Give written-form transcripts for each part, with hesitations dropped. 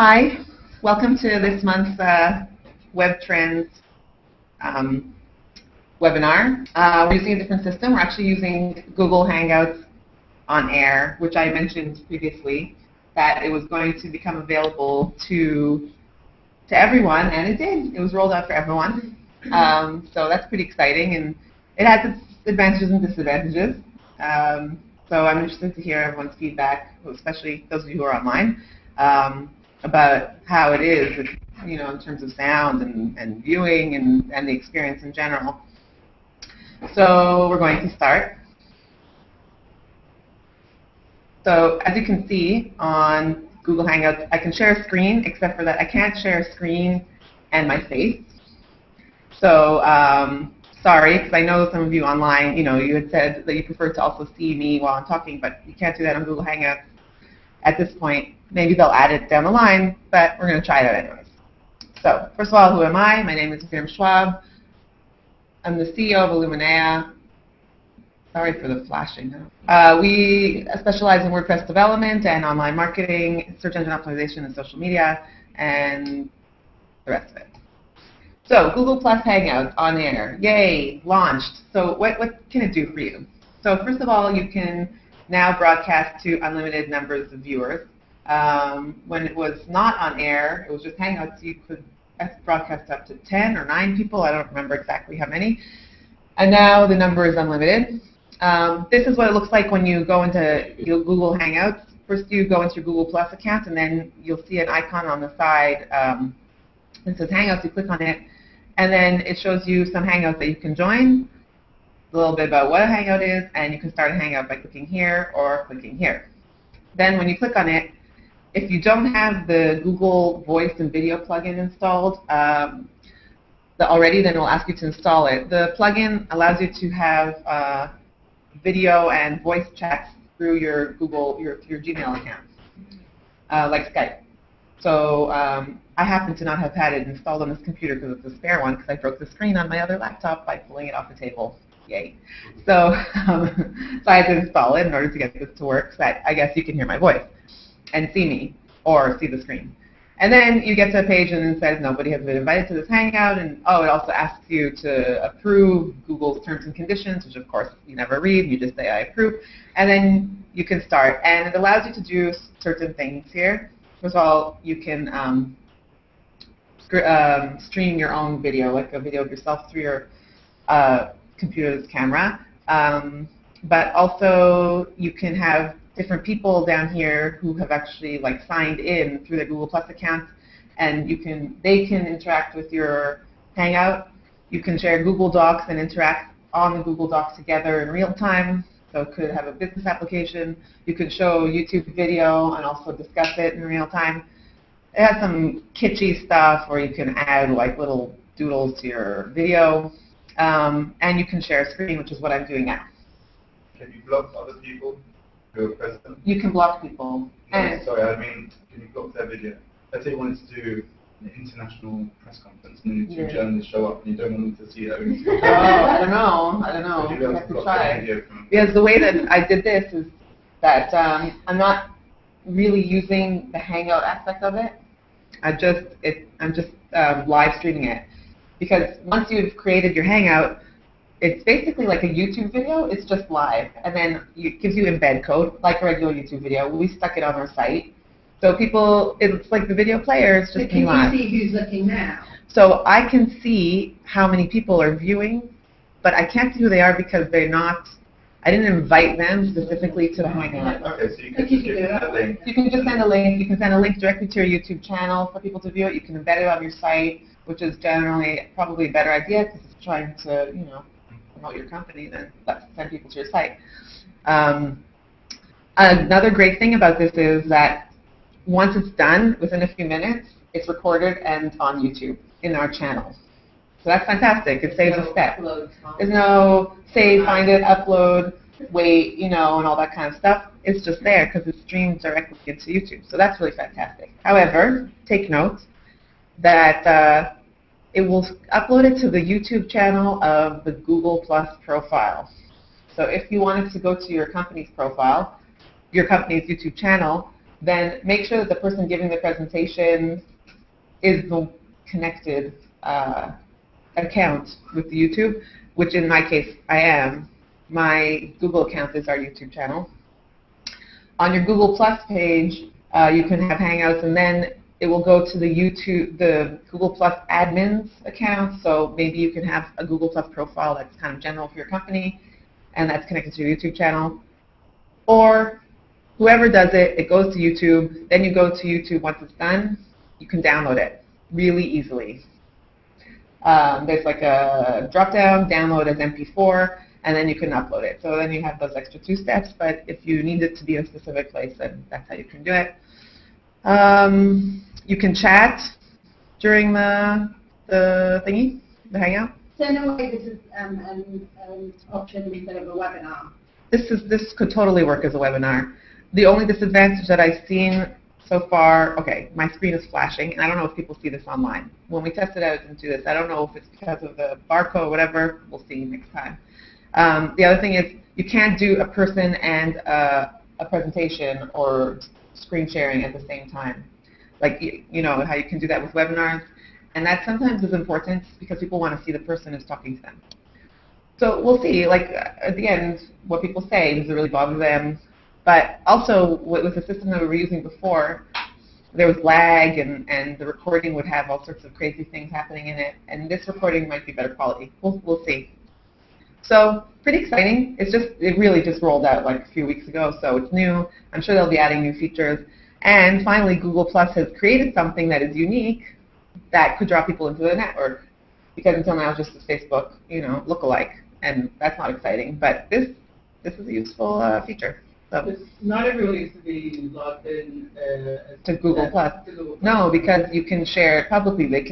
Hi, welcome to this month's Web Trends webinar. We're using a different system. We're actually using Google Hangouts on Air, which I mentioned previously, that it was going to become available to everyone, and it did. It was rolled out for everyone. So that's pretty exciting, and it has its advantages and disadvantages. So I'm interested to hear everyone's feedback, especially those of you who are online, about how it is, you know, in terms of sound and viewing and the experience in general. So we're going to start. So as you can see on Google Hangouts, I can share a screen, except for that I can't share a screen and my face. So sorry, because I know some of you online, you know, you had said that you prefer to also see me while I'm talking, but you can't do that on Google Hangouts at this point. Maybe they'll add it down the line, but we're going to try that anyways. So first of all, who am I? My name is Miriam Schwab. I'm the CEO of Illuminea. Sorry for the flashing. We specialize in WordPress development and online marketing, search engine optimization, and social media, and the rest of it. So Google Plus Hangouts on Air, yay, launched. So what can it do for you? So first of all, you can now broadcast to unlimited numbers of viewers. When it was not on air, it was just Hangouts, you could broadcast up to 10 or 9 people. I don't remember exactly how many. And now the number is unlimited. This is what it looks like when you go into your Google Hangouts. First you go into your Google Plus account, and then you'll see an icon on the side that says Hangouts. You click on it, and then it shows you some Hangouts that you can join, a little bit about what a Hangout is, and you can start a Hangout by clicking here or clicking here. Then when you click on it, if you don't have the Google Voice and Video plugin installed already, then it'll ask you to install it. The plugin allows you to have video and voice chats through your Gmail account, like Skype. So I happen to not have had it installed on this computer because it's a spare one, because I broke the screen on my other laptop by pulling it off the table. Yay. So, so I had to install it in order to get this to work, so that I guess you can hear my voice and see me, or see the screen. And then you get to a page and it says nobody has been invited to this Hangout, and oh, it also asks you to approve Google's terms and conditions, which of course you never read, you just say I approve, and then you can start. And it allows you to do certain things here. First of all, you can stream your own video, like a video of yourself through your computer's camera, but also you can have different people down here who have actually like signed in through their Google Plus account, and they can interact with your Hangout. You can share Google Docs and interact on the Google Docs together in real time. So it could have a business application. You could show YouTube video and also discuss it in real time. It has some kitschy stuff where you can add like little doodles to your video. And you can share a screen, which is what I'm doing now. Can you block other people who are present? You can block people. No, sorry, I mean, can you block their video? Let's say you wanted to do an international press conference and two journalists show up and you don't want them to see that. Oh, I don't know. You have to try. Because the way that I did this is that I'm not really using the Hangout aspect of it. I'm just live streaming it. Because once you've created your Hangout, it's basically like a YouTube video. It's just live, and then it gives you embed code like a regular YouTube video. We stuck it on our site, so people, it's like the video player is just live. Can you see who's looking now? So I can see how many people are viewing, but I can't see who they are because they're not. I didn't invite them specifically to the Hangout. Okay, so you can just give them a link. You can just send a link. You can send a link directly to your YouTube channel for people to view it. You can embed it on your site, which is generally probably a better idea because it's trying to, you know, promote your company than send people to your site. Another great thing about this is that once it's done, within a few minutes, it's recorded and on YouTube in our channel. So that's fantastic. It saves a step. There's no save, find it, upload, wait, you know, and all that kind of stuff. It's just there because it's streamed directly into YouTube. So that's really fantastic. However, take note that it will upload it to the YouTube channel of the Google Plus profile. So if you wanted to go to your company's profile, your company's YouTube channel, then make sure that the person giving the presentation is the connected account with the YouTube, which in my case I am. My Google account is our YouTube channel. On your Google Plus page, you can have Hangouts, and then it will go to the Google Plus admins account. So maybe you can have a Google Plus profile that's kind of general for your company, and that's connected to your YouTube channel. Or whoever does it, it goes to YouTube. Then you go to YouTube once it's done. You can download it really easily. There's like a drop-down, download as MP4, and then you can upload it. So then you have those extra 2 steps, but if you need it to be in a specific place, then that's how you can do it. You can chat during the thingy, the Hangout. So in a way, this is an option instead of a webinar. This could totally work as a webinar. The only disadvantage that I've seen so far, okay, my screen is flashing, and I don't know if people see this online. When we test it out, it didn't do this. I don't know if it's because of the barcode or whatever. We'll see next time. The other thing is you can't do a person and a presentation or screen sharing at the same time. Like, you know how you can do that with webinars. And that sometimes is important because people want to see the person who's talking to them. So we'll see, like, at the end, what people say. Does it really bother them? But also, with the system that we were using before, there was lag, and the recording would have all sorts of crazy things happening in it. And this recording might be better quality. We'll see. So pretty exciting. It really just rolled out like a few weeks ago, so it's new. I'm sure they'll be adding new features. And finally, Google Plus has created something that is unique that could draw people into the network, because until now, just as Facebook, you know, lookalike, and that's not exciting. But this is a useful feature. So. Not everyone needs to be logged in to Google Plus. No, because you can share it publicly. You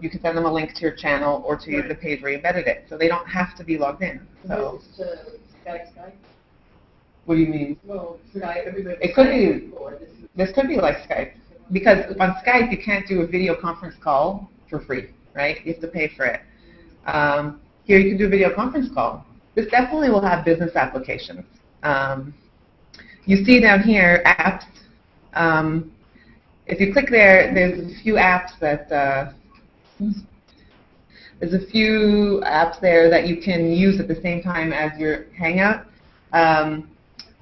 can send them a link to your channel or to the page where you embedded it, so they don't have to be logged in. So. This is Skype. What do you mean? Well, Skype, everybody. It could be. This could be like Skype, because on Skype you can't do a video conference call for free, right? You have to pay for it. Here you can do a video conference call. This definitely will have business applications. You see down here apps. If you click there, there's a few apps there that you can use at the same time as your Hangout.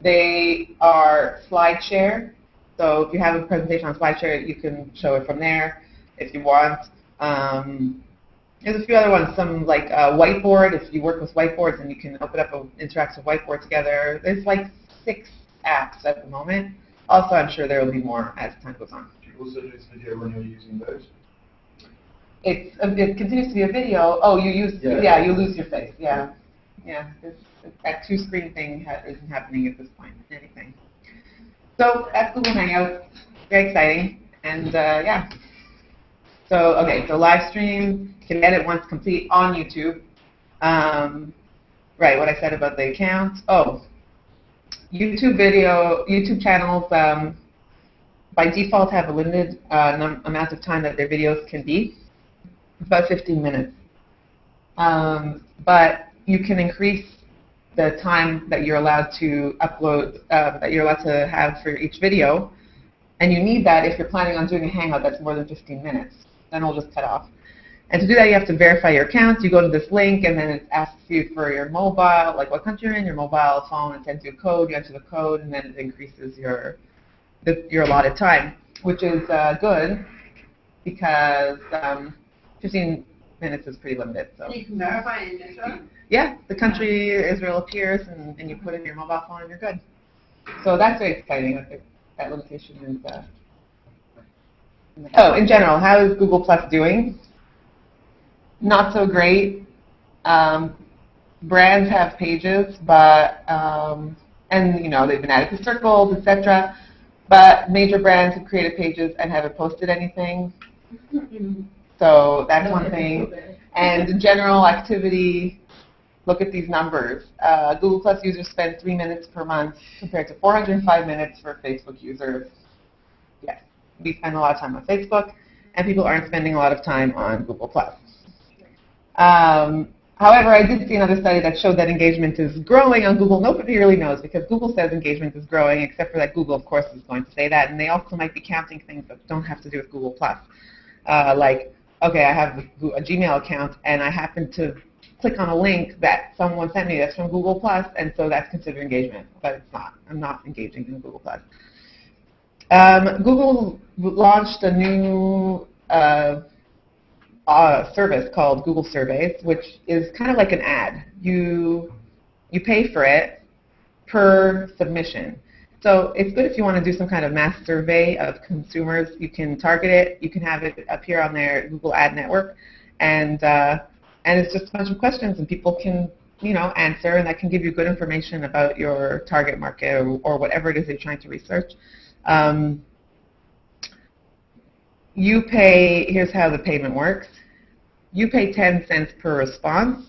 They are SlideShare. So if you have a presentation on SlideShare, you can show it from there if you want. There's a few other ones, some like Whiteboard. If you work with whiteboards, and you can open up an interactive whiteboard together. There's like 6 apps at the moment. Also, I'm sure there will be more as time goes on. Do you also do this video when you're using those? It continues to be a video. Oh, you use, yeah, you lose your face. Yeah, yeah. That 2-screen thing isn't happening at this point. Anything. So that's Google Hangouts. Very exciting. And yeah. So okay. So live stream, you can edit once complete on YouTube. Right. What I said about the account. Oh. YouTube channels by default have a limited amount of time that their videos can be. It's about 15 minutes. But you can increase the time that you're allowed to upload, that you're allowed to have for each video. And you need that if you're planning on doing a Hangout that's more than 15 minutes. Then it'll just cut off. And to do that, you have to verify your account. You go to this link, and then it asks you for your mobile, like what country you're in, your mobile phone, and sends you a code. You enter the code, and then it increases your allotted time, which is good because 15 minutes is pretty limited. So you can verify in Israel? Yeah, the country Israel appears, and you put in your mobile phone, and you're good. So that's very exciting. That limitation is. Oh, in general, how is Google Plus doing? Not so great. Brands have pages, but and you know they've been added to circles, etc. But major brands have created pages and haven't posted anything. So that's one thing. And in general activity, look at these numbers. Google Plus users spend 3 minutes per month compared to 405 minutes for Facebook users. Yes, we spend a lot of time on Facebook, and people aren't spending a lot of time on Google Plus. However, I did see another study that showed that engagement is growing on Google. Nobody really knows because Google says engagement is growing, except for that Google, of course, is going to say that. And they also might be counting things that don't have to do with Google+. Like, okay, I have a Gmail account, and I happen to click on a link that someone sent me that's from Google+, and so that's considered engagement. But it's not. I'm not engaging in Google+. Google launched a new service called Google Surveys, which is kind of like an ad. You pay for it per submission. So it's good if you want to do some kind of mass survey of consumers. You can target it. You can have it appear on their Google Ad Network, and it's just a bunch of questions, and people can answer, and that can give you good information about your target market or whatever it is you're trying to research. You pay. Here's how the payment works. You pay 10 cents per response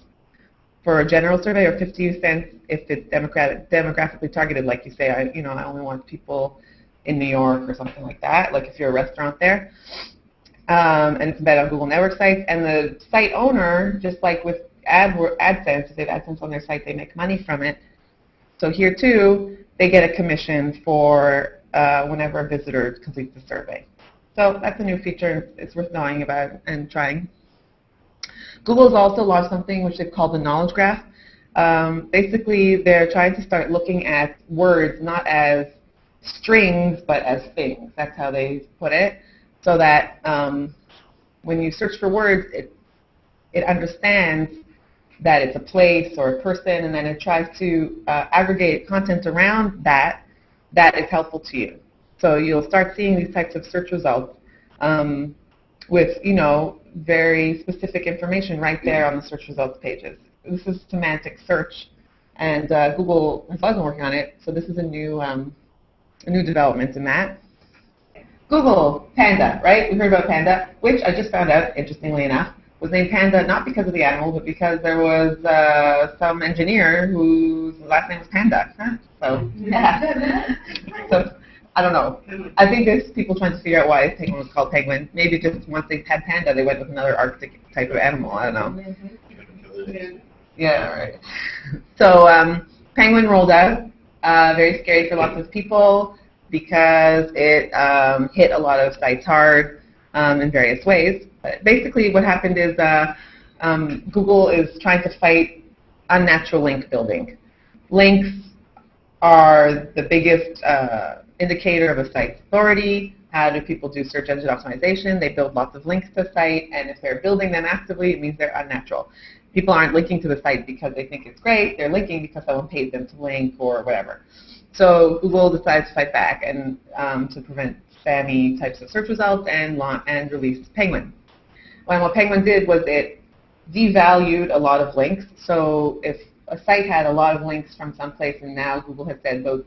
for a general survey, or 50 cents if it's demographically targeted, like you say, I only want people in New York or something like that, like if you're a restaurant there. And it's embedded on Google Network sites. And the site owner, just like with AdSense, if they have AdSense on their site, they make money from it. So here, too, they get a commission for whenever a visitor completes the survey. So that's a new feature. It's worth knowing about and trying. Google has also launched something which they've called the Knowledge Graph. Basically, they're trying to start looking at words not as strings, but as things. That's how they put it. So that when you search for words, it understands that it's a place or a person, and then it tries to aggregate content around that is helpful to you. So you'll start seeing these types of search results with, very specific information right there on the search results pages. This is semantic search, and Google has also been working on it. So this is a new development in that. Google Panda, right? We heard about Panda, which I just found out, interestingly enough, was named Panda not because of the animal, but because there was some engineer whose last name was Panda. Huh? So yeah. So I don't know. I think there's people trying to figure out why Penguin was called Penguin. Maybe just once they had Panda, they went with another Arctic type of animal. I don't know. Yeah, right. So Penguin rolled out. Very scary for lots of people because it hit a lot of sites hard in various ways. But basically, what happened is Google is trying to fight unnatural link building. Links are the biggest indicator of a site's authority. How do people do search engine optimization? They build lots of links to a site, and if they're building them actively, it means they're unnatural. People aren't linking to the site because they think it's great. They're linking because someone paid them to link or whatever. So Google decides to fight back and to prevent spammy types of search results and released Penguin. Well, what Penguin did was it devalued a lot of links. So if a site had a lot of links from someplace, and now Google has said those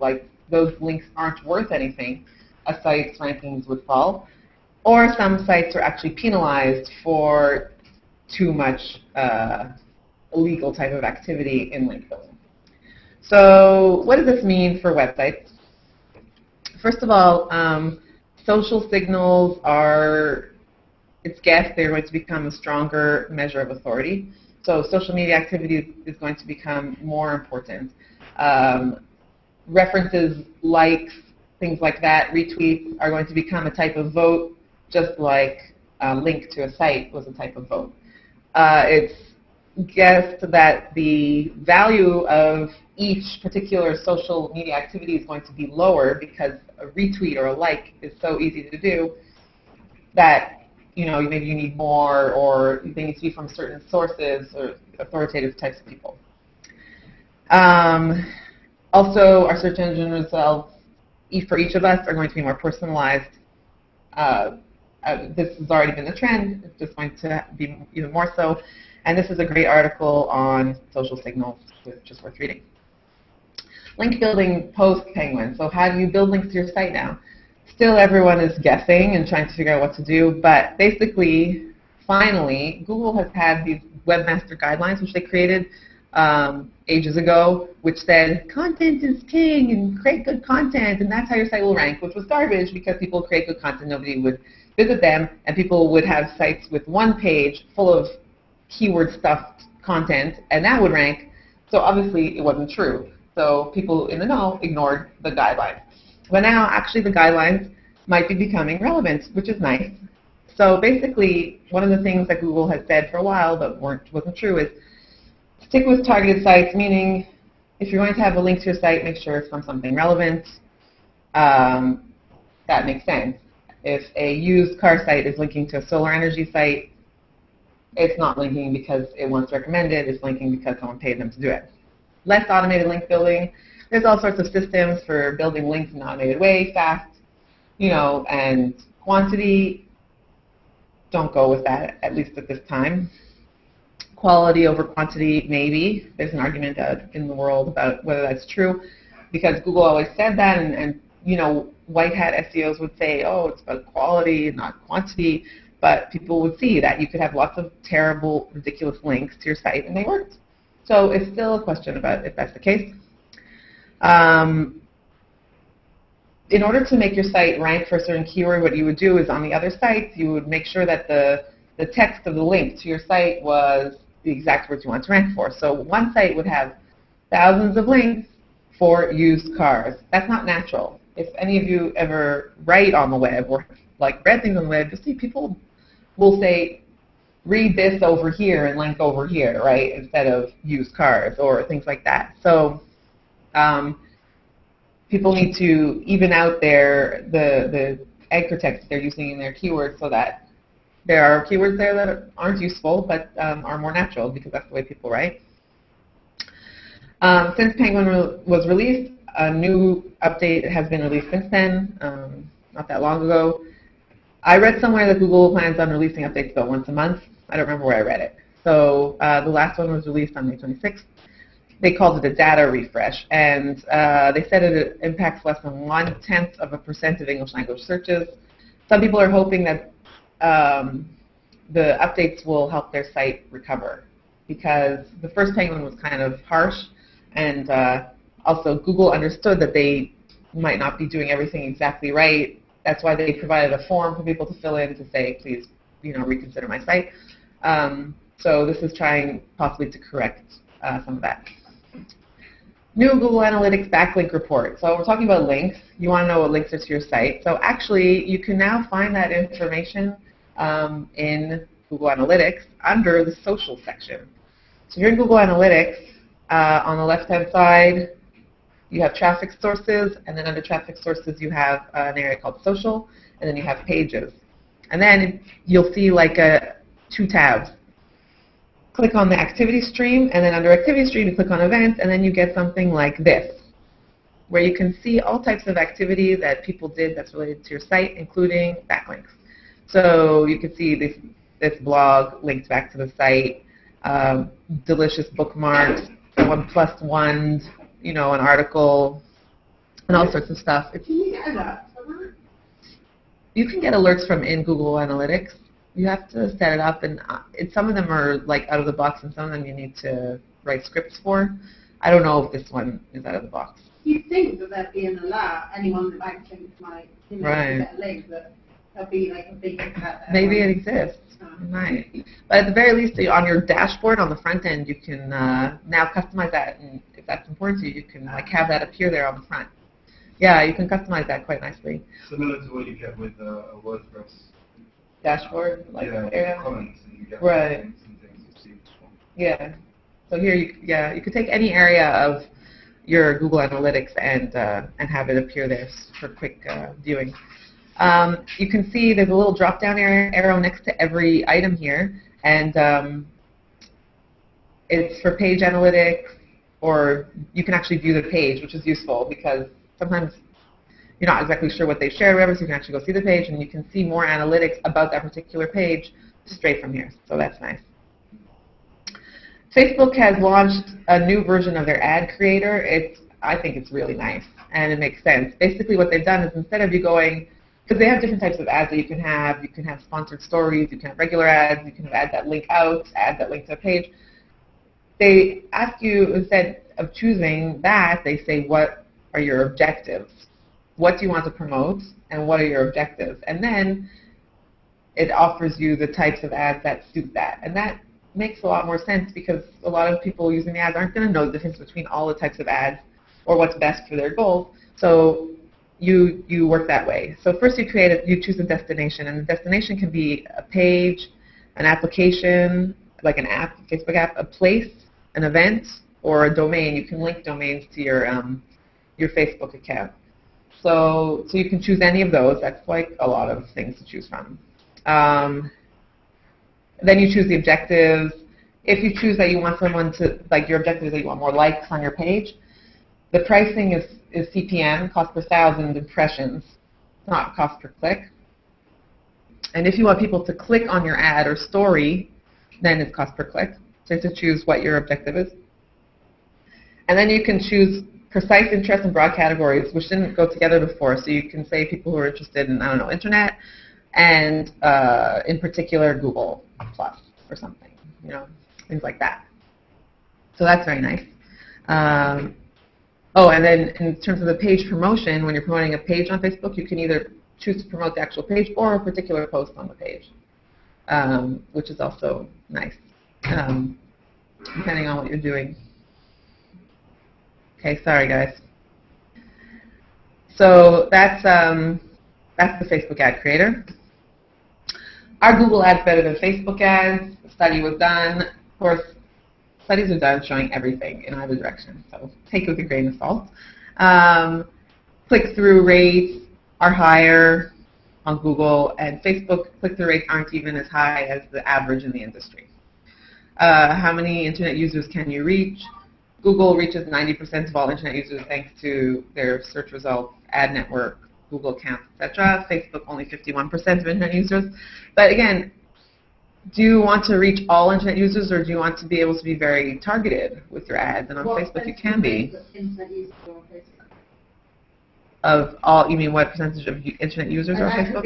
links aren't worth anything, a site's rankings would fall. Or some sites are actually penalized for too much illegal type of activity in link building. So what does this mean for websites? First of all, social signals are, it's guessed they're going to become a stronger measure of authority. So social media activity is going to become more important. References, likes, things like that, retweets are going to become a type of vote, just like a link to a site was a type of vote. It's guessed that the value of each particular social media activity is going to be lower because a retweet or a like is so easy to do that maybe you need more, or they need to be from certain sources or authoritative types of people. Also, our search engine results for each of us are going to be more personalized. This has already been the trend. It's just going to be even more so. And this is a great article on social signals, which is worth reading. Link building post-Penguin. So how do you build links to your site now? Still, everyone is guessing and trying to figure out what to do. But basically, finally, Google has had these webmaster guidelines, which they created ages ago, which said content is king and create good content, and that's how your site will rank, which was garbage because people create good content, nobody would visit them, and people would have sites with one page full of keyword stuffed content, and that would rank. So obviously it wasn't true. So people in the know ignored the guidelines. But now actually the guidelines might be becoming relevant, which is nice. So basically, one of the things that Google has said for a while but wasn't true is stick with targeted sites, meaning if you're going to have a link to your site, make sure it's from something relevant. That makes sense. If a used car site is linking to a solar energy site, it's not linking because it wants recommended, it's linking because someone paid them to do it. Less automated link building. There's all sorts of systems for building links in an automated way, fast, and quantity. Don't go with that, at least at this time. Quality over quantity, maybe. There's an argument out in the world about whether that's true, because Google always said that, and white hat SEOs would say, oh, it's about quality, not quantity, but people would see that you could have lots of terrible, ridiculous links to your site, and they worked. So it's still a question about if that's the case. In order to make your site rank for a certain keyword, what you would do is on the other sites, you would make sure that the text of the link to your site was the exact words you want to rank for. So one site would have thousands of links for used cars. That's not natural. If any of you ever write on the web or read things on the web, you'll see people will say, read this over here and link over here, right, instead of used cars or things like that. So people need to even out the anchor text they're using in their keywords so that there are keywords there that aren't useful but are more natural, because that's the way people write. Since Penguin was released, a new update has been released since then, not that long ago. I read somewhere that Google plans on releasing updates about once a month. I don't remember where I read it. So the last one was released on May 26th. They called it a data refresh, and they said it impacts less than 0.1% of English language searches. Some people are hoping that the updates will help their site recover, because the first Penguin was kind of harsh, and also Google understood that they might not be doing everything exactly right. That's why they provided a form for people to fill in to say, please, reconsider my site. So this is trying possibly to correct some of that. New Google Analytics backlink report. So we're talking about links. You want to know what links are to your site. So actually, you can now find that information in Google Analytics under the social section. So you're in Google Analytics. On the left-hand side, you have traffic sources, and then under traffic sources, you have an area called social, and then you have pages. And then you'll see two tabs. Click on the activity stream, and then under activity stream, you click on events, and then you get something like this, where you can see all types of activity that people did that's related to your site, including backlinks. So you can see this blog linked back to the site, delicious bookmarks, 1+1, an article, and all sorts of stuff. Can you get alerts for that? You can get alerts from in Google Analytics. You have to set it up, and some of them are out of the box, and some of them you need to write scripts for. I don't know if this one is out of the box. You'd think that there'd be an alert, anyone that backlinks might Right. get a link, but there'll be a big Maybe it exists. It might. But at the very least, on your dashboard on the front end, you can now customize that, and if that's important to you, you can have that appear there on the front. Yeah, you can customize that quite nicely. Similar to what you get with a WordPress Dashboard, area. comments, and you get Right. links and things you see which one. Yeah. So here, you could take any area of your Google Analytics and have it appear there for quick viewing. You can see there's a little drop-down arrow next to every item here, and it's for page analytics, or you can actually view the page, which is useful because sometimes you're not exactly sure what they shared, whatever, so you can actually go see the page, and you can see more analytics about that particular page straight from here, so that's nice. Facebook has launched a new version of their ad creator. I think it's really nice, and it makes sense. Basically what they've done is instead of you going, because they have different types of ads that you can have sponsored stories, you can have regular ads, you can add that link out, add that link to a page. They ask you, instead of choosing that, they say, what are your objectives? What do you want to promote, and what are your objectives? And then it offers you the types of ads that suit that. And that makes a lot more sense because a lot of people using the ads aren't going to know the difference between all the types of ads or what's best for their goals. So you work that way. So first you choose a destination, and the destination can be a page, an application, like an app, Facebook app, a place, an event, or a domain. You can link domains to your Facebook account. So you can choose any of those. That's like a lot of things to choose from. Then you choose the objectives. If you choose that you want someone to, like your objective is that you want more likes on your page, the pricing is CPM, cost per 1,000 impressions, not cost per click. And if you want people to click on your ad or story, then it's cost per click. So you have to choose what your objective is. And then you can choose precise interest in broad categories, which didn't go together before. So you can say people who are interested in, I don't know, internet, and in particular Google Plus or something, you know, things like that. So that's very nice. Oh, and then in terms of the page promotion, when you're promoting a page on Facebook, you can either choose to promote the actual page or a particular post on the page, which is also nice, depending on what you're doing. Okay, sorry guys. So that's the Facebook ad creator. Are Google ads better than Facebook ads? A study was done. Of course, studies are done showing everything in either direction, so take it with a grain of salt. Click-through rates are higher on Google, and Facebook click-through rates aren't even as high as the average in the industry. How many internet users can you reach? Google reaches 90% of all internet users thanks to their search results, ad network, Google accounts, etc. Facebook only 51% of internet users. But again, do you want to reach all internet users, or do you want to be able to be very targeted with your ads? And on Facebook you can be. Internet users are on Facebook. Of all, you mean what percentage of internet users are on Facebook?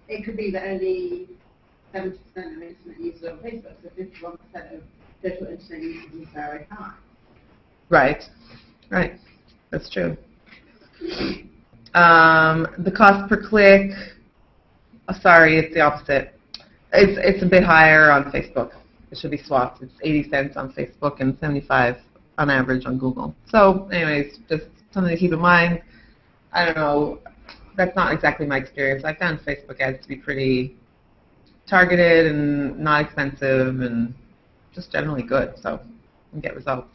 It could be that only 70% of internet users are on Facebook, so 51% of total internet users is very high. Right, right, that's true. The cost per click, sorry, it's the opposite. It's a bit higher on Facebook. It should be swapped. It's 80 cents on Facebook and 75 on average on Google. So anyways, just something to keep in mind. I don't know, that's not exactly my experience. I found Facebook ads to be pretty targeted and not expensive and just generally good, so you can get results.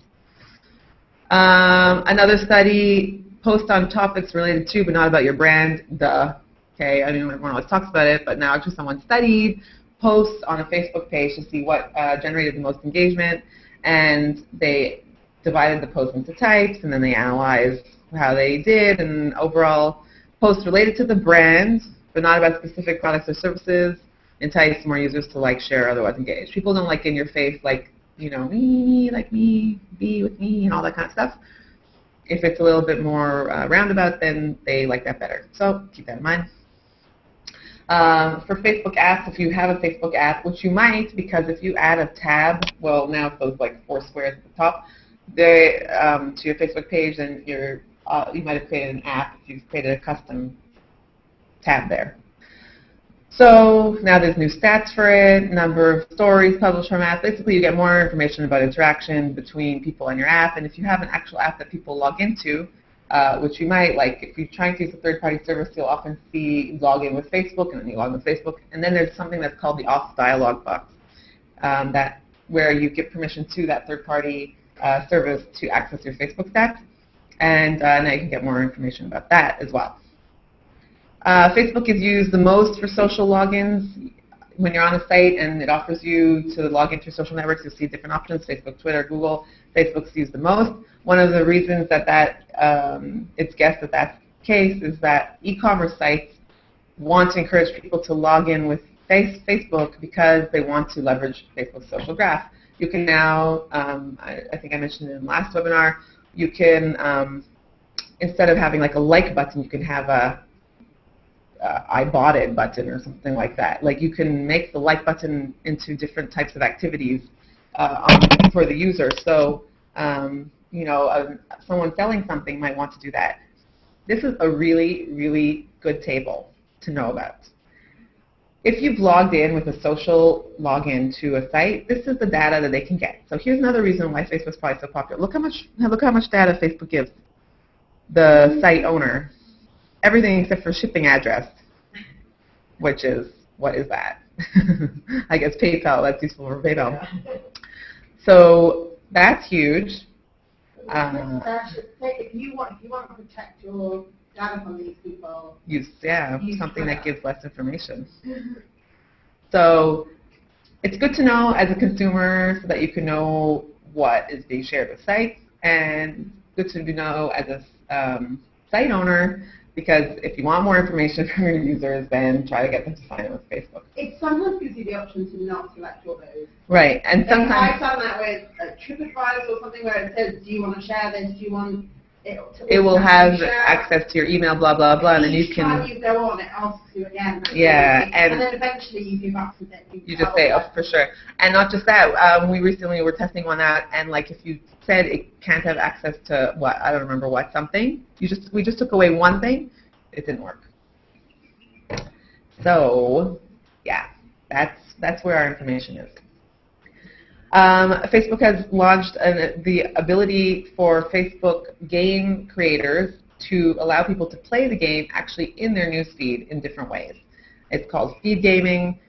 Another study, post on topics related to but not about your brand, duh. Okay, I mean, everyone always talks about it, but now actually someone studied posts on a Facebook page to see what generated the most engagement, and they divided the posts into types, and then they analyzed how they did, and overall posts related to the brand but not about specific products or services entice more users to like, share, or otherwise engage. People don't like in your face, like, you know, me, like me, be with me, and all that kind of stuff. If it's a little bit more roundabout, then they like that better. So keep that in mind. For Facebook apps, if you have a Facebook app, which you might, because if you add a tab, well, now it's those like 4 squares at the top, to your Facebook page, then you might have created an app if you've created a custom tab there. So now there's new stats for it, number of stories published from apps. Basically, you get more information about interaction between people and your app. And if you have an actual app that people log into, which you might, like if you're trying to use a third-party service, you'll often see log in with Facebook, and then you log in with Facebook. And then there's something that's called the auth dialog box, where you give permission to that third-party service to access your Facebook stats. And now you can get more information about that as well. Facebook is used the most for social logins. When you're on a site and it offers you to log into your social networks, you'll see different options, Facebook, Twitter, Google. Facebook's used the most. One of the reasons that it's guessed that that's the case is that e-commerce sites want to encourage people to log in with Facebook because they want to leverage Facebook's social graph. You can now, I think I mentioned it in the last webinar, you can, instead of having like a like button, you can have a I bought it button or something like that. Like you can make the like button into different types of activities for the user. So, you know, someone selling something might want to do that. This is a really, really good table to know about. if you've logged in with a social login to a site, this is the data that they can get. So here's another reason why Facebook's probably so popular. Look how much data Facebook gives the site owner. Everything except for shipping address, which is, what is that? I guess PayPal, that's useful for PayPal. So that's huge. If you want to protect your data from these people, use something that gives less information. So it's good to know as a consumer so that you can know what is being shared with sites, and good to know as a site owner, because if you want more information from your users, then try to get them to sign up with Facebook. It sometimes gives you the option to not select all those. Right, and sometimes I've done that with TripAdvisor or something where it says, do you want to share this? Do you want it to it will have share? access to your email, blah, blah, blah, and then you Each time can... you go on, it asks you again. Yeah, and then eventually you give up with it. You just say, oh, for sure. And not just that, we recently were testing one out, and like if you said it can't have access to what, I don't remember what, something, we just took away one thing, it didn't work. So, yeah, that's where our information is. Facebook has launched the ability for Facebook game creators to allow people to play the game actually in their newsfeed in different ways. It's called feed gaming.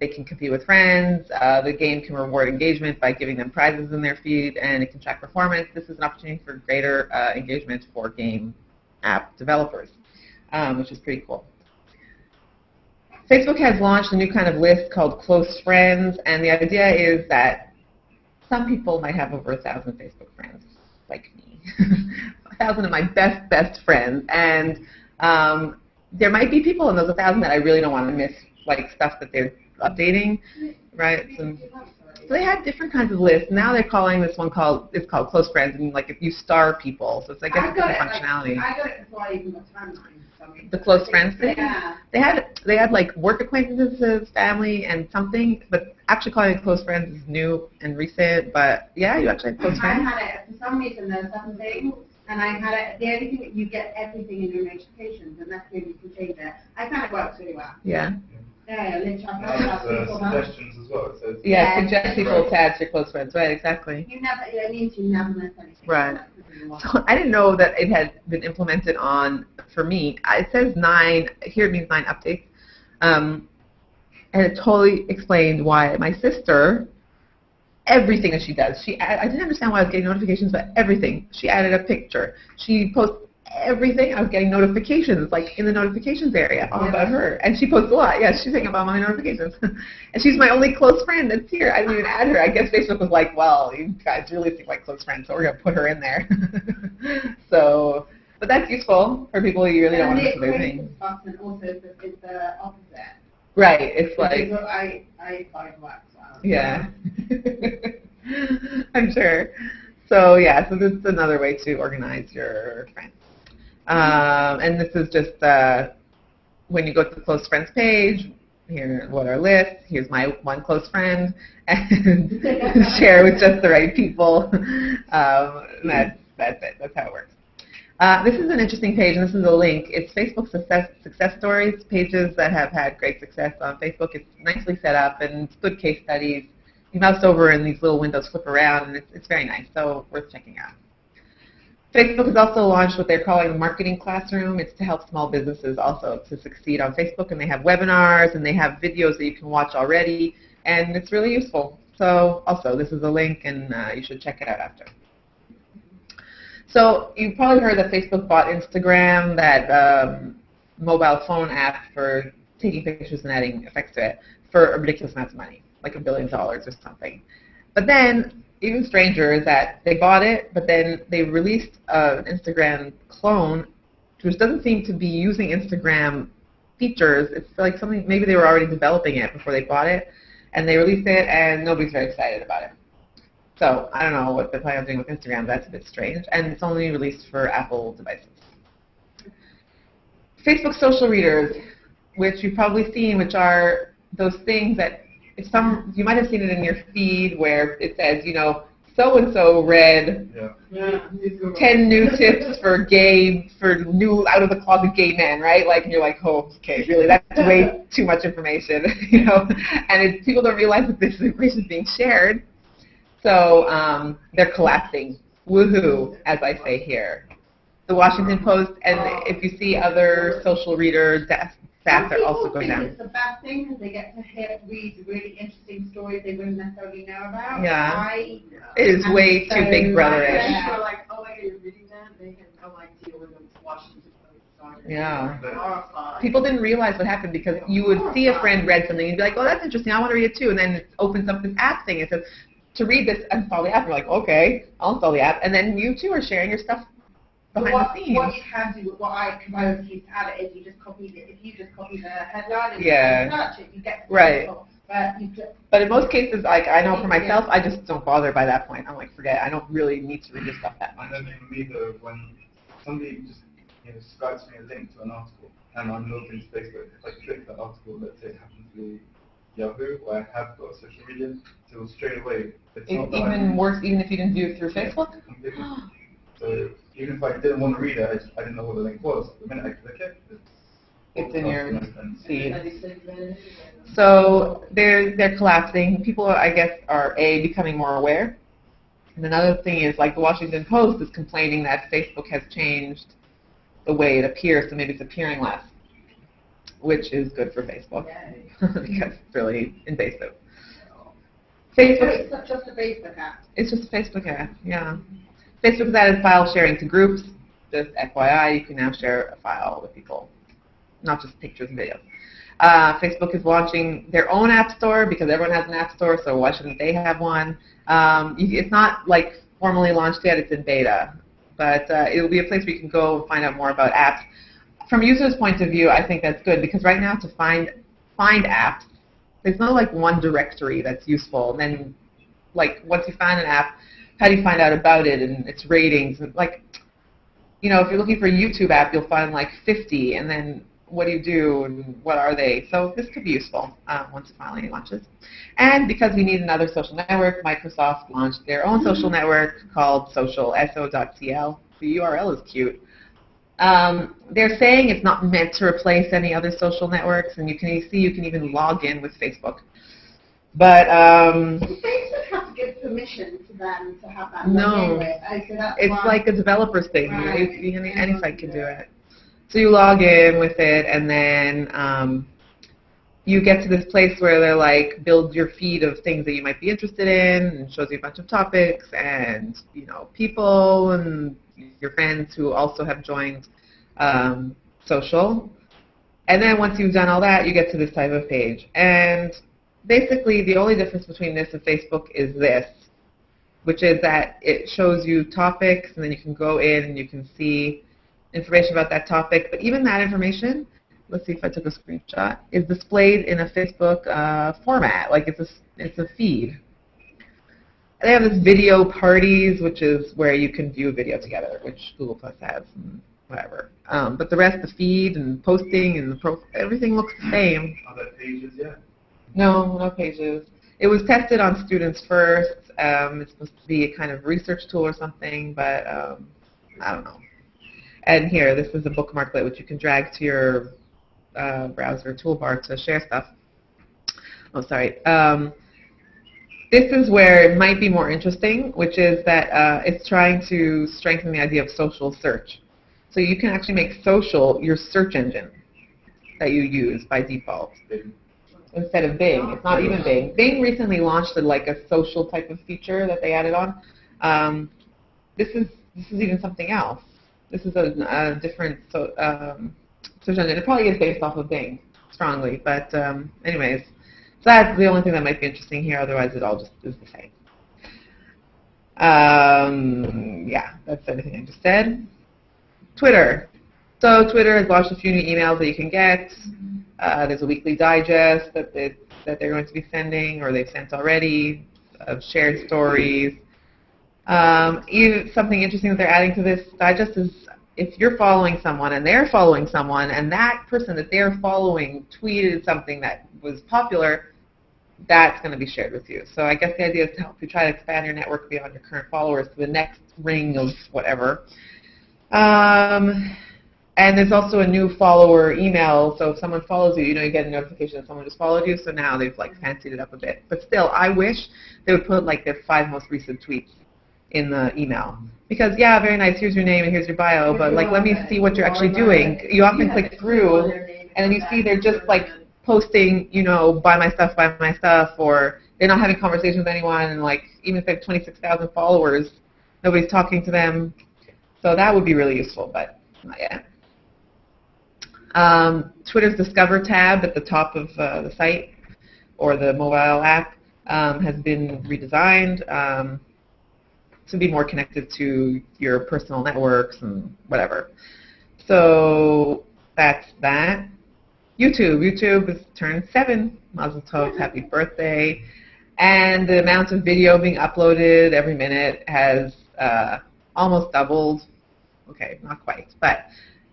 They can compete with friends. The game can reward engagement by giving them prizes in their feed, and it can track performance. This is an opportunity for greater engagement for game app developers, which is pretty cool. Facebook has launched a new kind of list called Close Friends, and the idea is that some people might have over 1,000 Facebook friends, like me, 1,000 of my best friends, and there might be people in those 1,000 that I really don't want to miss, like stuff that they're updating, right? So they have different kinds of lists. Now they're calling this one called Close Friends, and like if you star people, so it's like a different functionality. I got it before I even got timeline. The Close Friends thing? Yeah. They had like work acquaintances, family, and something, but actually calling it Close Friends is new and recent, but yeah, you actually have Close Friends. I had it, for some reason, there's some things, and I had it, the only thing that you get everything in your notifications, and that's when you can change it. I kind of works really well. Yeah. Yeah, literally. Suggestions as well. It says, Yeah, suggest people to add to your Close Friends, right, exactly. You never, it means you never miss anything. Right. So I didn't know that it had been implemented on, for me, it says 9, here it means 9 updates, and it totally explained why my sister, everything that she does, I didn't understand why I was getting notifications, but everything. She added a picture. She posts everything. I was getting notifications, like in the notifications area, all about her. And she posts a lot. Yeah, she's thinking about my notifications. And she's my only close friend that's here. I didn't even add her. I guess Facebook was like, well, you guys really seem like close friends, so we're going to put her in there. So, but that's useful for people you really don't want to miss their things. Button also is the opposite. Right, it's like... I find wax out. Yeah. I'm sure. So yeah, so this is another way to organize your friends. And this is just when you go to the close friends page, here what our list, here's my one close friend, and share with just the right people. That's it, that's how it works. This is an interesting page, and this is a link. It's Facebook success stories, pages that have had great success on Facebook. It's nicely set up, and it's good case studies. You mouse over and these little windows flip around, and it's very nice, so worth checking out. Facebook has also launched what they're calling the Marketing Classroom. It's to help small businesses also to succeed on Facebook, and they have webinars, and they have videos that you can watch already, and it's really useful. So also, this is a link, and you should check it out after. So you've probably heard that Facebook bought Instagram, that mobile phone app for taking pictures and adding effects to it, for a ridiculous amount of money, like $1 billion or something. But then, even stranger is that they bought it, but then they released an Instagram clone, which doesn't seem to be using Instagram features. It's like something, maybe they were already developing it before they bought it, and they released it, and nobody's very excited about it. So I don't know what they're planning on doing with Instagram. That's a bit strange, and it's only released for Apple devices. Facebook social readers, which you've probably seen, which are those things that you might have seen it in your feed where it says, you know, so-and-so read Yeah. Yeah. 10 new tips for new out-of-the-closet gay men, right? Like, and you're like, oh, okay, really, that's way too much information, you know? And people don't realize that this information is being shared. So they're collapsing. Woohoo, as I say here. The Washington Post, and if you see other social reader stats are also going down. It's a bad thing because they get to read really interesting stories they wouldn't necessarily know about. Yeah. It is way too Big Brother-ish. Yeah. People are like, oh my God, you're reading that? They have no idea where the Washington Post started. Yeah. Horrifying. People didn't realize what happened because you would see a friend read something and you'd be like, oh, that's interesting, I want to read it too. And then it opens up this app thing. It says, to read this, install the app. You're like, okay, I'll install the app. And then you too are sharing your stuff behind the scenes. What you can do, because I always used to add it, is you just copy it. If you just copy the headline and Yeah. you search it, you get the Right. result. But you just, But in most cases, like I know for myself, I just don't bother by that point. I'm like, forget it. I don't really need to read your stuff that much. And then for me, though, when somebody just Skypes me a link to an article, and I'm logged into Facebook, if I click that article, let's say it happens to be Yahoo, or I have got social media, so straight away, it's not that Even worse, even if you didn't view it through Facebook? completely. So even if I didn't want to read it, I didn't know what the link was. The minute I click it, It's in your and feed. So they're collapsing. People, I guess, are becoming more aware. And another thing is, like the Washington Post is complaining that Facebook has changed the way it appears, so maybe it's appearing less, which is good for Facebook because it's really invasive. Facebook. it's not just a Facebook app. It's just a Facebook app, yeah. Facebook has added file sharing to groups. Just FYI, you can now share a file with people, not just pictures and videos. Facebook is launching their own app store because everyone has an app store, so why shouldn't they have one? It's not like formally launched yet, it's in beta, but it will be a place where you can go and find out more about apps. From a user's point of view, I think that's good because right now to find apps, there's no like one directory that's useful. And then like once you find an app, how do you find out about it and its ratings? And like, you know, if you're looking for a YouTube app, you'll find like 50, and then what do you do and what are they? So this could be useful once it finally launches. And because we need another social network, Microsoft launched their own social network called so.cl. The URL is cute. They're saying it's not meant to replace any other social networks, and you can even log in with Facebook. But Facebook have to give permission to them to have that. No, so that's it's why. like a developer's thing. Right. Any site can do it. So you log in with it, and then you get to this place where they're like, build your feed of things that you might be interested in, and shows you a bunch of topics and people and your friends who also have joined social. And then once you've done all that, you get to this type of page. And basically, the only difference between this and Facebook is this, which is that it shows you topics, and then you can go in and you can see information about that topic. But even that information, let's see if I took a screenshot, is displayed in a Facebook format. Like it's a feed. They have this video parties, which is where you can view a video together, which Google Plus has, and whatever. But the rest, the feed and posting and everything looks the same. Are there pages yet? No pages. It was tested on students first. It's supposed to be a kind of research tool or something, but I don't know. And here, this is a bookmarklet which you can drag to your browser toolbar to share stuff. Oh, sorry. This is where it might be more interesting, which is that it's trying to strengthen the idea of social search. So you can actually make social your search engine that you use by default instead of Bing. It's not even Bing. Bing recently launched like a social type of feature that they added on. This is even something else. This is a different search engine. It probably is based off of Bing strongly, but anyways, so that's the only thing that might be interesting here. Otherwise, it all just is the same. Yeah, that's everything I just said. Twitter. So Twitter has launched a few new emails that you can get. There's a weekly digest that they're going to be sending, or they've sent already, of shared stories. Even something interesting that they're adding to this digest is if you're following someone and they're following someone, and that person that they're following tweeted something that was popular, that's going to be shared with you. So I guess the idea is to help you try to expand your network beyond your current followers to the next ring of whatever. And there's also a new follower email, so if someone follows you, you get a notification that someone just followed you, so now they've like fancied it up a bit. But still, I wish they would put like their 5 most recent tweets in the email. Because yeah, very nice, here's your name and here's your bio, but like let me see what you're actually doing. You often click through and then you see they're just like posting, buy my stuff, or they're not having conversations with anyone, and like even if they have 26,000 followers, nobody's talking to them. So that would be really useful, but not yet. Twitter's Discover tab at the top of the site or the mobile app has been redesigned to be more connected to your personal networks and whatever. So that's that. YouTube has turned 7. Mazel tov, happy birthday. And the amount of video being uploaded every minute has almost doubled. Okay, not quite, but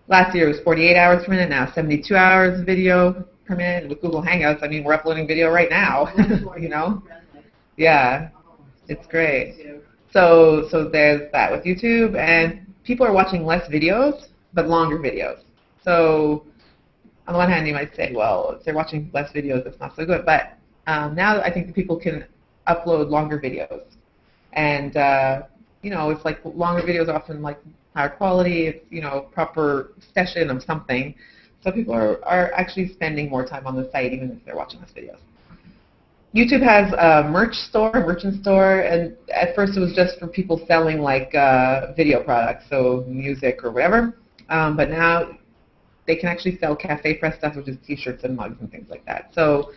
last year it was 48 hours per minute, now 72 hours of video per minute. With Google Hangouts, I mean, we're uploading video right now, Yeah, it's great. So there's that with YouTube, and people are watching less videos, but longer videos. So on the one hand, you might say, well, if they're watching less videos, that's not so good. But now I think that people can upload longer videos. And, it's like longer videos are often like higher quality, it's, proper session of something. So people are actually spending more time on the site even if they're watching less videos. YouTube has a merchant store, and at first it was just for people selling like video products, so music or whatever. But now they can actually sell Cafe Press stuff, which is T-shirts and mugs and things like that. So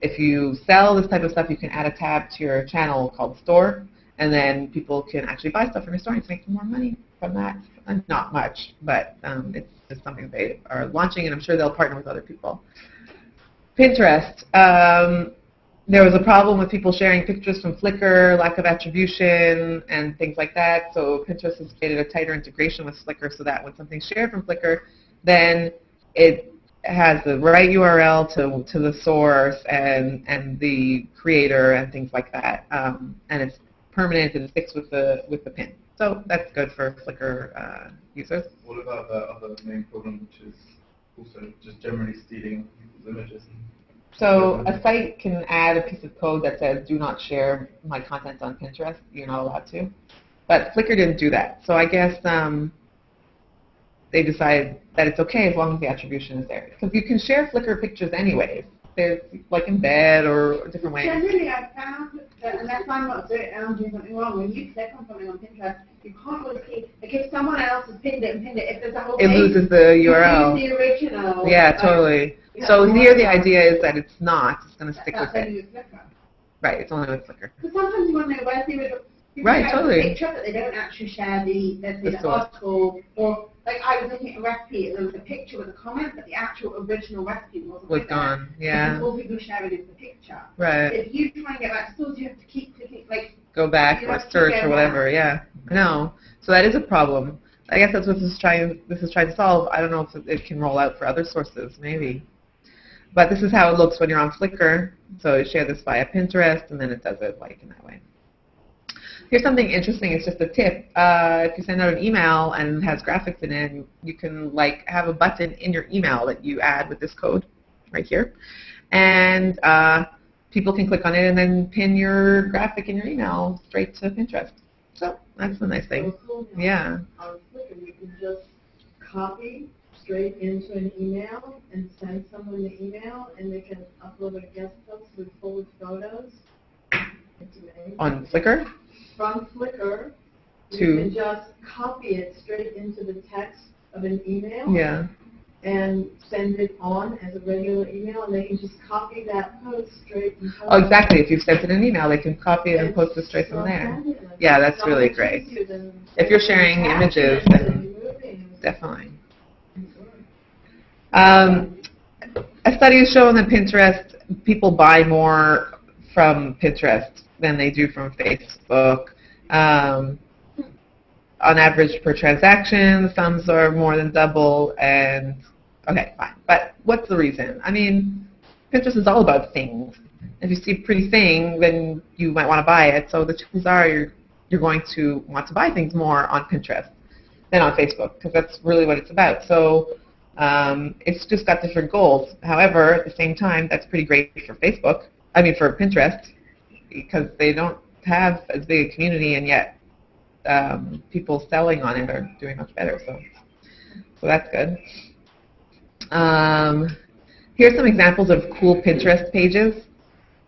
if you sell this type of stuff, you can add a tab to your channel called Store, and then people can actually buy stuff from your store and make more money from that. Not much, but it's just something they are launching, and I'm sure they'll partner with other people. Pinterest. There was a problem with people sharing pictures from Flickr, lack of attribution, and things like that. So Pinterest has created a tighter integration with Flickr so that when something's shared from Flickr, then it has the right URL to the source and the creator and things like that. And it's permanent and sticks with the pin. So that's good for Flickr users. What about the other main problem, which is also just generally stealing people's images? So a site can add a piece of code that says, do not share my content on Pinterest. You're not allowed to. But Flickr didn't do that. So I guess they decided that it's okay as long as the attribution is there. Because you can share Flickr pictures anyways. There's like in bed or different ways. Generally, I've found that unless I'm not doing something wrong, when you click on something on Pinterest, you can't really see. Like if someone else has pinned it, if there's a whole it loses the URL. The original. Yeah, totally. So here the idea is that it's not. It's going to stick with it. Right, it's only with Flickr. Because sometimes you want to know where's the original. Right, totally. Picture, but they don't actually share the article, or like I was looking at a recipe and there was a picture with a comment, but the actual original recipe wasn't gone. Yeah. Because all people sharing is the picture. Right. If you try and get back to stores, you have to keep clicking, like go back or search or whatever. Yeah, I know. So that is a problem. I guess that's what this is trying to solve. I don't know if it can roll out for other sources, maybe. But this is how it looks when you're on Flickr. So you share this via Pinterest, and then it does it like in that way. Here's something interesting. It's just a tip. If you send out an email and it has graphics in it, you can like have a button in your email that you add with this code right here, and people can click on it and then pin your graphic in your email straight to Pinterest. So that's a nice thing. Yeah. On Flickr, you can just copy straight into an email and send someone the email, and they can upload a guest post with full photos. It's amazing. On Flickr? From Flickr, you can just copy it straight into the text of an email. Yeah. And send it on as a regular email, and they can just copy that post straight and post. Oh, exactly. If you've sent it an email, they can copy it and post it straight from there. Yeah, that's really great. If you're sharing images, then definitely. A study has shown that Pinterest, people buy more from Pinterest than they do from Facebook. On average per transaction, the sums are more than double, and okay, fine. But what's the reason? I mean, Pinterest is all about things. If you see a pretty thing, then you might want to buy it. So the chances are you're going to want to buy things more on Pinterest than on Facebook, because that's really what it's about. So it's just got different goals. However, at the same time, that's pretty great for for Pinterest, because they don't have as big a community, and yet people selling on it are doing much better. So that's good. Here's some examples of cool Pinterest pages.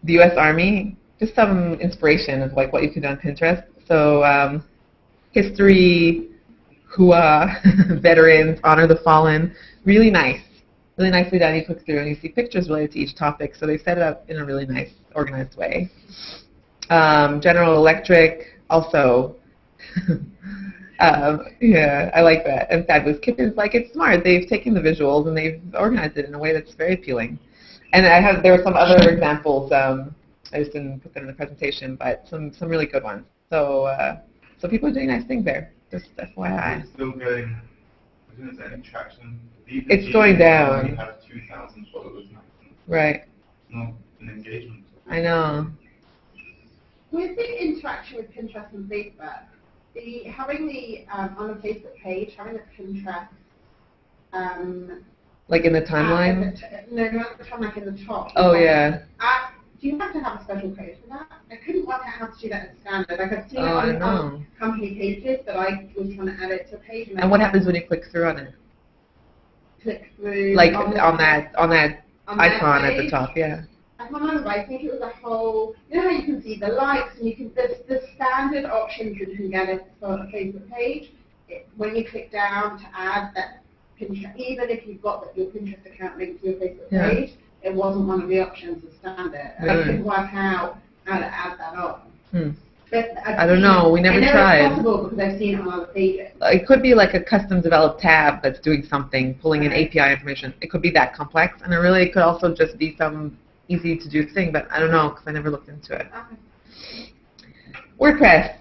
The U.S. Army, just some inspiration of like what you can do on Pinterest. So history, hua, veterans, honor the fallen, really nice. Really nicely done. You click through and you see pictures related to each topic. So they set it up in a really nice, organized way. General Electric, also. Yeah, I like that. And Fabulous Kittens, like, it's smart. They've taken the visuals and they've organized it in a way that's very appealing. And there were some other examples. I just didn't put them in the presentation, but some really good ones. So people are doing nice things there. Just FYI. It's still going. Isn't there any traction? It's going down. We have 2,000 followers now. Right. It's not an engagement. I know. With the interaction with Pinterest and Facebook, having the on a Facebook page, having the Pinterest like in the timeline? No, not the timeline, in the top. Oh, yeah. Do you have to have a special page for that? I couldn't work out how to do that in standard. Like, I've seen I it know. on company pages, but I was trying to add it to a page. And what happens when you click through on it? Click through. Like on that icon at the page. top, yeah. I can't remember. I think it was a whole. You know how you can see the likes, and you can the standard options that you can get it for a Facebook page. When you click down to add that Pinterest, even if you've got your Pinterest account linked to your Facebook page, it wasn't one of the options as standard. And I couldn't work out how to add that on. But I don't know. We never tried. It's possible because I've seen it on other pages. It could be like a custom developed tab that's doing something, pulling in API information. It could be that complex, and it could also just be some easy to do thing, but I don't know because I never looked into it. Okay. WordPress.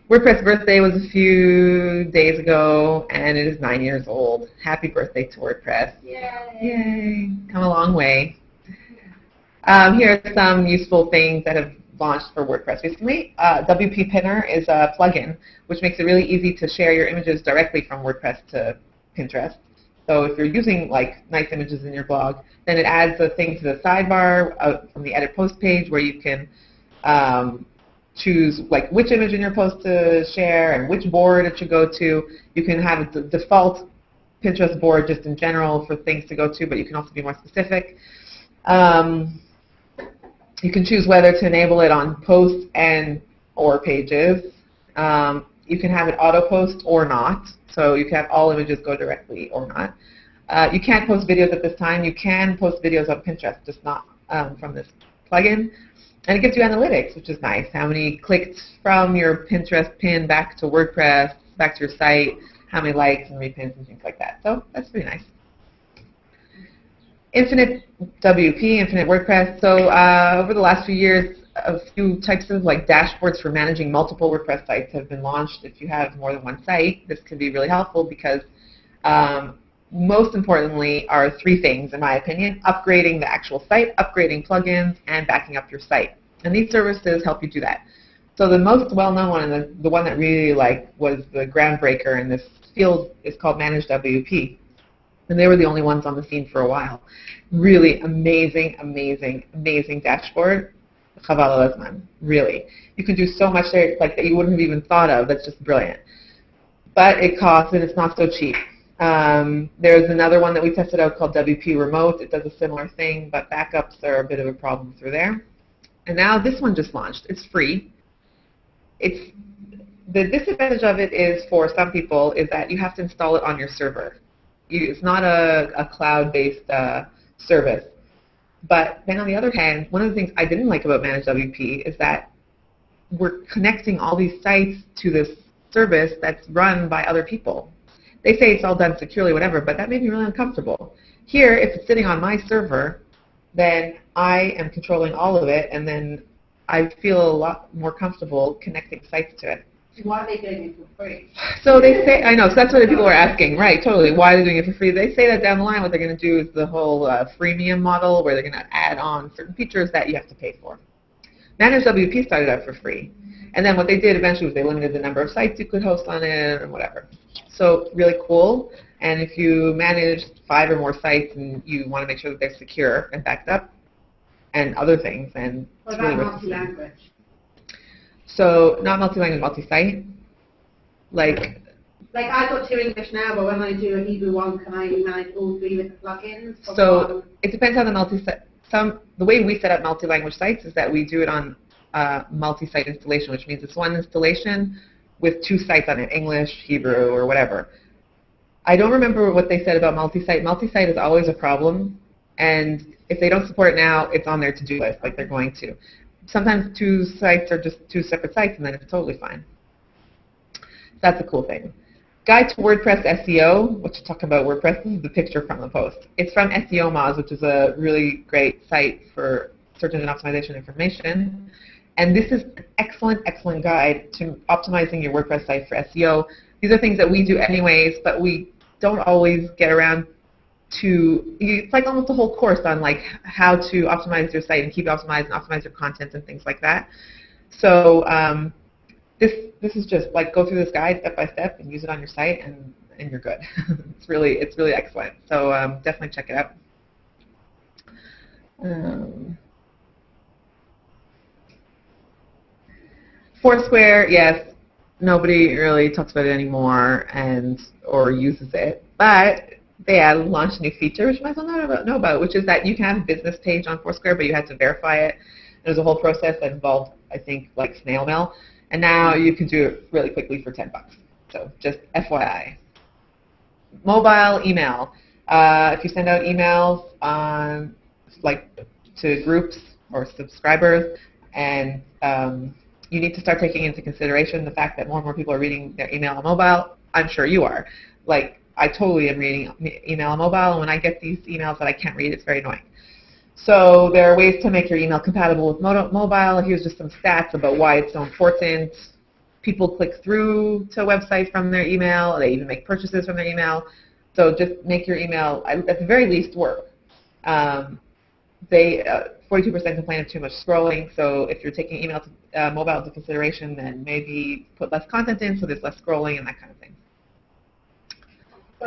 WordPress birthday was a few days ago, and it is 9 years old. Happy birthday to WordPress. Yay. Yay. Come a long way. Here are some useful things that have launched for WordPress recently. WP Pinner is a plugin which makes it really easy to share your images directly from WordPress to Pinterest. So if you're using like nice images in your blog, then it adds a thing to the sidebar from the edit post page where you can choose like which image in your post to share and which board it should go to. You can have a default Pinterest board just in general for things to go to, but you can also be more specific. You can choose whether to enable it on posts or pages. You can have it auto post or not, so you can have all images go directly or not. You can't post videos at this time. You can post videos on Pinterest, just not from this plugin. And it gives you analytics, which is nice. How many clicked from your Pinterest pin back to WordPress, back to your site, how many likes and repins and things like that. So that's pretty nice. Infinite WP, Infinite WordPress. So over the last few years, a few types of like dashboards for managing multiple WordPress sites have been launched. If you have more than one site, this can be really helpful because most importantly are three things, in my opinion: upgrading the actual site, upgrading plugins, and backing up your site. And these services help you do that. So the most well-known one, and the one that really was the groundbreaker in this field, is called Manage WP. And they were the only ones on the scene for a while. Really amazing, amazing, amazing dashboard. Chaval al hazman, really. You can do so much there like that you wouldn't have even thought of. That's just brilliant. But it costs, and it's not so cheap. There's another one that we tested out called WP Remote. It does a similar thing, but backups are a bit of a problem through there. And now this one just launched. It's free. The disadvantage of it is, for some people, is that you have to install it on your server. It's not a cloud-based service. But then on the other hand, one of the things I didn't like about Manage WP is that we're connecting all these sites to this service that's run by other people. They say it's all done securely, whatever, but that made me really uncomfortable. Here, if it's sitting on my server, then I am controlling all of it, and then I feel a lot more comfortable connecting sites to it. Why are they doing it for free? So they say, I know, so that's what people are asking, right, totally. Why are they doing it for free? They say that down the line what they're going to do is the whole freemium model where they're going to add on certain features that you have to pay for. Managed WP started out for free. And then what they did eventually was they limited the number of sites you could host on it or whatever. So really cool. And if you manage 5 or more sites and you want to make sure that they're secure and backed up and other things, then What it's really about worth the fee. multi-language? So not multi-language, multi-site. Like I've got 2 English now, but when I do a Hebrew one, can I manage all 3 with the plugins? So it depends on the multi-site. The way we set up multi-language sites is that we do it on multi-site installation, which means it's one installation with 2 sites on it, English, Hebrew, or whatever. I don't remember what they said about multi-site. Multi-site is always a problem, and if they don't support it now, it's on their to-do list, like they're going to. Sometimes 2 sites are just 2 separate sites, and then it's totally fine. That's a cool thing. Guide to WordPress SEO, which is talking about WordPress. This is the picture from the post. It's from SEO Moz, which is a really great site for search engine optimization information. And this is an excellent, excellent guide to optimizing your WordPress site for SEO. These are things that we do anyways, but we don't always get around to. It's like almost a whole course on like how to optimize your site and keep it optimized and optimize your content and things like that. So this is just like go through this guide step by step and use it on your site, and you're good. It's really excellent. So definitely check it out. Foursquare, yes, nobody really talks about it anymore or uses it, but they launched a new feature which you might as well know about, which is that you can have a business page on Foursquare, but you had to verify it. There's a whole process that involved, I think, like snail mail, and now you can do it really quickly for $10. So just FYI. Mobile email. If you send out emails to groups or subscribers, and you need to start taking into consideration the fact that more and more people are reading their email on mobile. I'm sure you are. Like, I totally am reading email on mobile, and when I get these emails that I can't read, it's very annoying. So there are ways to make your email compatible with mobile. Here's just some stats about why it's so important. People click through to websites from their email. They even make purchases from their email. So just make your email, at the very least, work. 42% complain of too much scrolling. So if you're taking email to mobile into consideration, then maybe put less content in so there's less scrolling and that kind of thing. So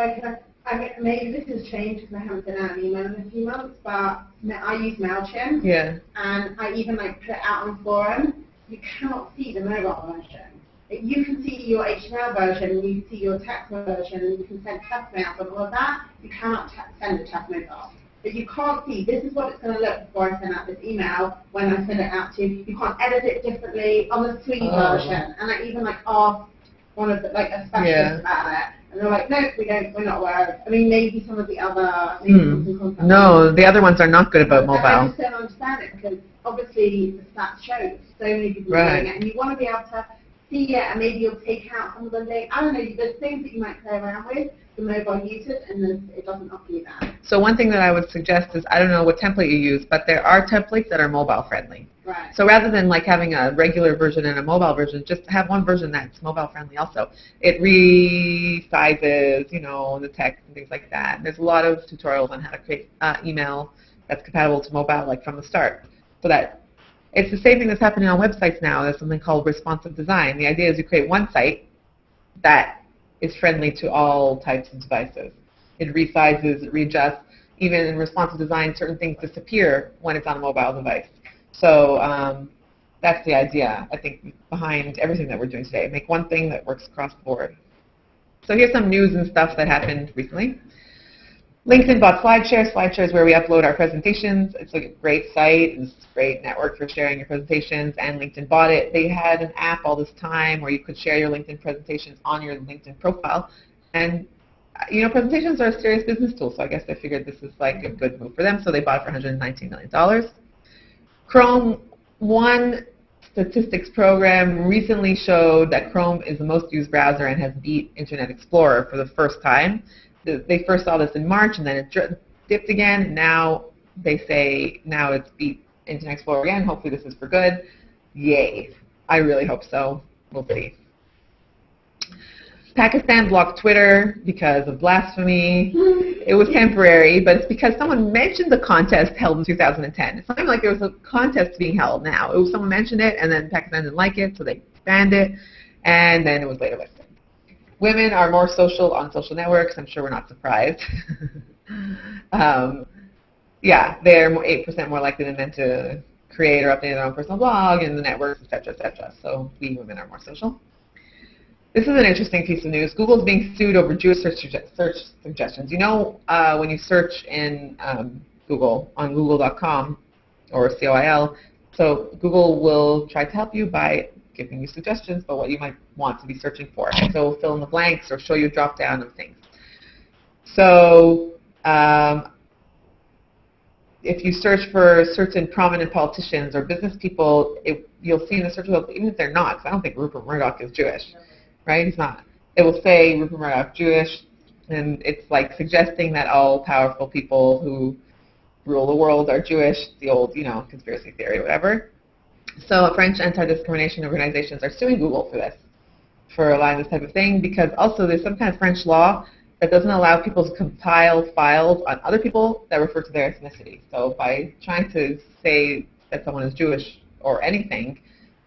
maybe this has changed because I haven't been out an email in a few months, but I use MailChimp. Yeah. And I even put it out on forum. You cannot see the mobile version. You can see your HTML version, you can see your text version, and you can send test mail, but all of that, you cannot send a test mobile. But you can't see, this is what it's going to look before I send out this email when I send it out to you. You can't edit it differently on the free version. And I even asked one of the, a specialist about it. And they're like, no, we're not aware of it. I mean, maybe some of the other, No, the other ones are not good about mobile. I just don't understand it because obviously the stats show that so many people are doing it. And you want to be able to see it, and maybe you'll take out some of the links. I don't know, there's things that you might play around with for mobile users, and then it doesn't offer you that. So one thing that I would suggest is, I don't know what template you use, but there are templates that are mobile friendly. Right. So rather than having a regular version and a mobile version, just have one version that's mobile friendly also. It resizes, the text and things like that. There's a lot of tutorials on how to create email that's compatible to mobile, from the start. So that it's the same thing that's happening on websites now. There's something called responsive design. The idea is you create one site that is friendly to all types of devices. It resizes, it readjusts. Even in responsive design, certain things disappear when it's on a mobile device. So that's the idea, I think, behind everything that we're doing today. Make one thing that works across the board. So here's some news and stuff that happened recently. LinkedIn bought SlideShare. SlideShare is where we upload our presentations. It's a great site. It's a great network for sharing your presentations, and LinkedIn bought it. They had an app all this time where you could share your LinkedIn presentations on your LinkedIn profile. And presentations are a serious business tool, so I guess they figured this is a good move for them, so they bought it for $119 million. Chrome, one statistics program recently showed that Chrome is the most used browser and has beat Internet Explorer for the first time. They first saw this in March, and then it dipped again, and now they say now it's beat Internet Explorer again. Hopefully this is for good. Yay. I really hope so. We'll see. Pakistan blocked Twitter because of blasphemy. It was temporary, but it's because someone mentioned the contest held in 2010. It's not even like there was a contest being held now. It was someone mentioned it, and then Pakistan didn't like it, so they banned it, and then it was later lifted. Women are more social on social networks. I'm sure we're not surprised. Yeah, they're 8% more likely than men to create or update their own personal blog in the networks, et cetera, et cetera. So we women are more social. This is an interesting piece of news. Google's being sued over Jewish search suggestions. You know, when you search in Google on google.com or COIL, so Google will try to help you by giving you suggestions about what you might want to be searching for. So fill in the blanks or show you a drop down of things. So if you search for certain prominent politicians or business people, you'll see in the search results, even if they're not, because I don't think Rupert Murdoch is Jewish, right? He's not. It will say Rupert Murdoch Jewish, and it's like suggesting that all powerful people who rule the world are Jewish, the old, conspiracy theory or whatever. So French anti-discrimination organizations are suing Google for this, for allowing this type of thing, because also there's some kind of French law that doesn't allow people to compile files on other people that refer to their ethnicity. So by trying to say that someone is Jewish or anything,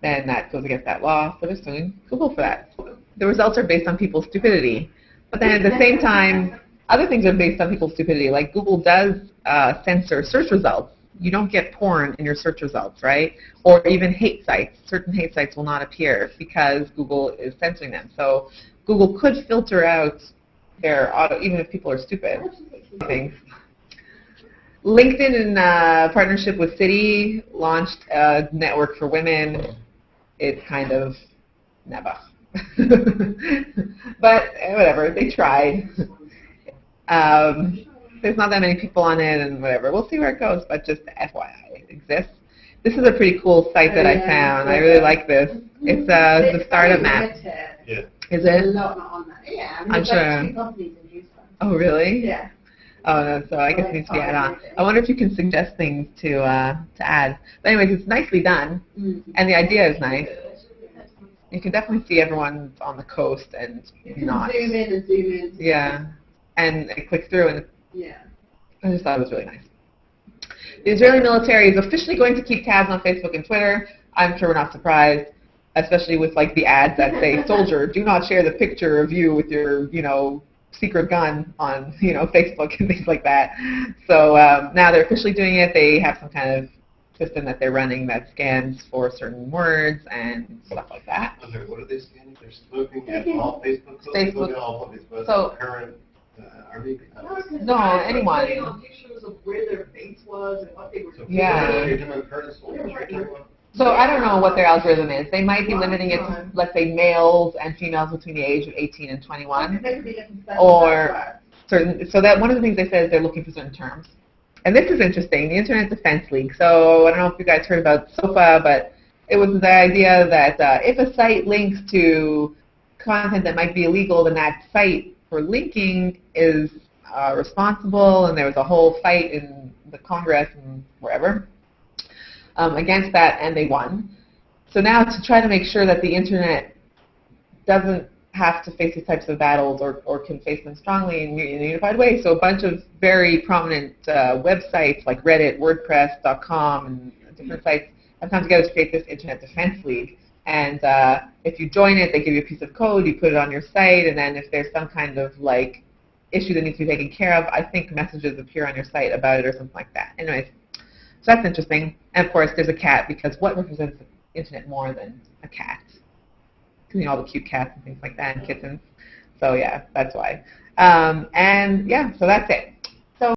then that goes against that law, so they're suing Google for that. The results are based on people's stupidity. But then at the same time, other things are based on people's stupidity. Like Google does censor search results. You don't get porn in your search results, right? Or even hate sites. Certain hate sites will not appear because Google is censoring them. So Google could filter out their auto, even if people are stupid. Things. LinkedIn, in partnership with Citi, launched a network for women. It's kind of never. But whatever, they tried. There's not that many people on it and whatever. We'll see where it goes, but just FYI, it exists. This is a pretty cool site that I found. I really like this. It's the startup map. Yeah. Is it? A lot not on that. Yeah, I'm sure. Two companies in Houston. Oh, really? Yeah. Oh, no, so I guess it needs to be added on. I wonder if you can suggest things to add. But anyways, it's nicely done, and the idea is nice. You can definitely see everyone's on the coast and not. Zoom in and zoom in. Yeah, and click through, and Yeah. I just thought it was really nice. The Israeli military is officially going to keep tabs on Facebook and Twitter. I'm sure we're not surprised, especially with like the ads that say, "Soldier, do not share the picture of you with your, secret gun on, Facebook," and things like that. So now they're officially doing it. They have some kind of system that they're running that scans for certain words and stuff like that. What are they scanning? They're looking at all Facebook posts? Facebook. Looking at all public posts. So- Current army. No, anyone. Putting on pictures of where their base was and what they were doing. Yeah. You're talking about current soldiers, you're talking about? So I don't know what their algorithm is. They might be limiting it to, let's say, males and females between the age of 18 and 21. They could be looking for Or certain, so that one of the things they said is they're looking for certain terms. And this is interesting, the Internet Defense League. So I don't know if you guys heard about SOFA, but it was the idea that if a site links to content that might be illegal, then that site for linking is responsible, and there was a whole fight in the Congress and wherever against that, and they won. So now to try to make sure that the Internet doesn't have to face these types of battles or can face them strongly in a unified way. So a bunch of very prominent websites like Reddit, WordPress.com, and different sites have come together to create this Internet Defense League. And if you join it, they give you a piece of code, you put it on your site, and then if there's some kind of like issue that needs to be taken care of, I think messages appear on your site about it or something like that. Anyways, so that's interesting. And of course, there's a cat, because what represents the Internet more than a cat? All the cute cats and things like that, and kittens. So yeah, that's why. And yeah, so that's it.